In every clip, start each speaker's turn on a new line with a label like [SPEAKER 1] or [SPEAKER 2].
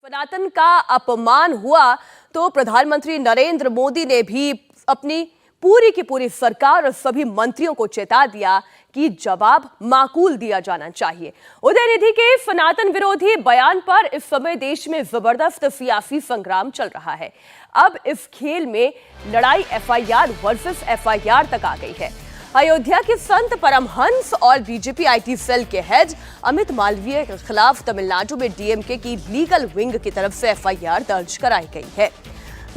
[SPEAKER 1] सनातन का अपमान हुआ तो प्रधानमंत्री नरेंद्र मोदी ने भी अपनी पूरी की पूरी सरकार और सभी मंत्रियों को चेता दिया कि जवाब माकूल दिया जाना चाहिए। उदयनिधि के सनातन विरोधी बयान पर इस समय देश में जबरदस्त सियासी संग्राम चल रहा है। अब इस खेल में लड़ाई एफआईआर वर्सेस एफआईआर तक आ गई है। अयोध्या के संत परमहंस और बीजेपी आईटी सेल के हेड अमित मालवीय के खिलाफ तमिलनाडु में डीएमके की लीगल विंग की तरफ से एफआईआर दर्ज कराई गई है।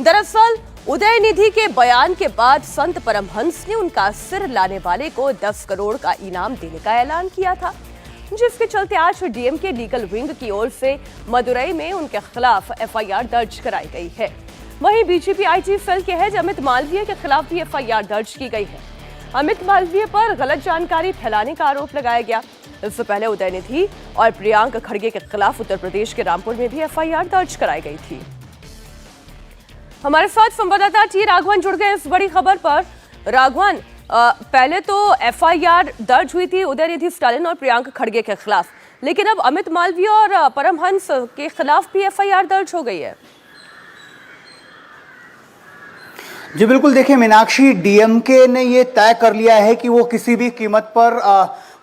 [SPEAKER 1] दरअसल उदयनिधि के बयान के बाद संत परमहंस ने उनका सिर लाने वाले को 10 करोड़ का इनाम देने का ऐलान किया था, जिसके चलते आज डीएमके लीगल विंग की ओर से मदुरई में उनके खिलाफ एफआईआर दर्ज कराई गई है। वहीं बीजेपी आईटी सेल के हेड अमित मालवीय के खिलाफ भी एफआईआर दर्ज की गई है। अमित मालवीय पर गलत जानकारी फैलाने का आरोप लगाया गया। इससे पहले उदयनिधि और प्रियंक खड़गे के खिलाफ उत्तर प्रदेश के रामपुर में भी एफआईआर दर्ज कराई गई थी। हमारे साथ संवाददाता टी राघवन जुड़ गए इस बड़ी खबर पर। राघवन, पहले तो एफआईआर दर्ज हुई थी उदयनिधि स्टालिन और प्रियंक खड़गे के खिलाफ, लेकिन अब अमित मालवीय और परमहंस के खिलाफ भी एफआईआर दर्ज हो गई है।
[SPEAKER 2] जी बिल्कुल, देखिए मीनाक्षी, डीएमके ने ये तय कर लिया है कि वो किसी भी कीमत पर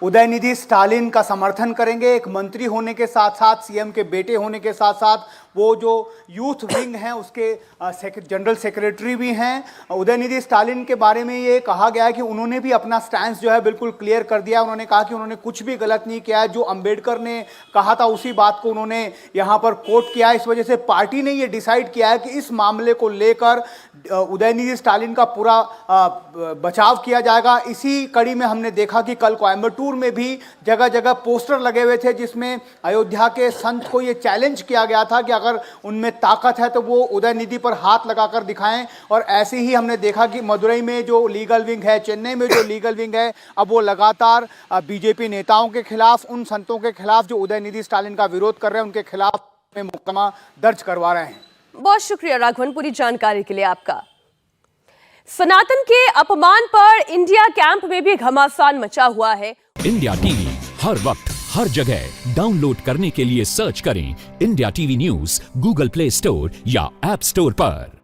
[SPEAKER 2] उदयनिधि स्टालिन का समर्थन करेंगे। एक मंत्री होने के साथ साथ, सीएम के बेटे होने के साथ साथ वो जो यूथ विंग हैं उसके जनरल सेक्रेटरी भी हैं। उदयनिधि स्टालिन के बारे में ये कहा गया है कि उन्होंने भी अपना स्टैंस जो है बिल्कुल क्लियर कर दिया। उन्होंने कहा कि उन्होंने कुछ भी गलत नहीं किया है, जो अंबेडकर ने कहा था उसी बात को उन्होंने यहाँ पर कोट किया। इस वजह से पार्टी ने ये डिसाइड किया है कि इस मामले को लेकर उदयनिधि स्टालिन का पूरा बचाव किया जाएगा। इसी कड़ी में हमने देखा कि कल कोयम्बटूर में भी जगह जगह पोस्टर लगे हुए थे, जिसमें अयोध्या के संत को ये चैलेंज किया गया था कि अगर उनमें ताकत है तो वो उदयनिधि पर हाथ लगाकर दिखाएं। और ऐसे ही हमने देखा कि मदुरई में जो लीगल विंग है, चेन्नई में जो लीगल विंग है, अब वो लगातार बीजेपी नेताओं के खिलाफ, उन संतों के खिलाफ जो उदयनिधि स्टालिन का विरोध कर रहे हैं, उनके खिलाफ में मुकदमा दर्ज करवा रहे हैं।
[SPEAKER 1] बहुत शुक्रिया राघवन, पूरी जानकारी के लिए आपका। सनातन के अपमान पर इंडिया कैंप में भी घमासान मचा हुआ है।
[SPEAKER 3] इंडिया टीवी हर वक्त हर जगह डाउनलोड करने के लिए सर्च करें India TV news Google play store या ऐप स्टोर पर।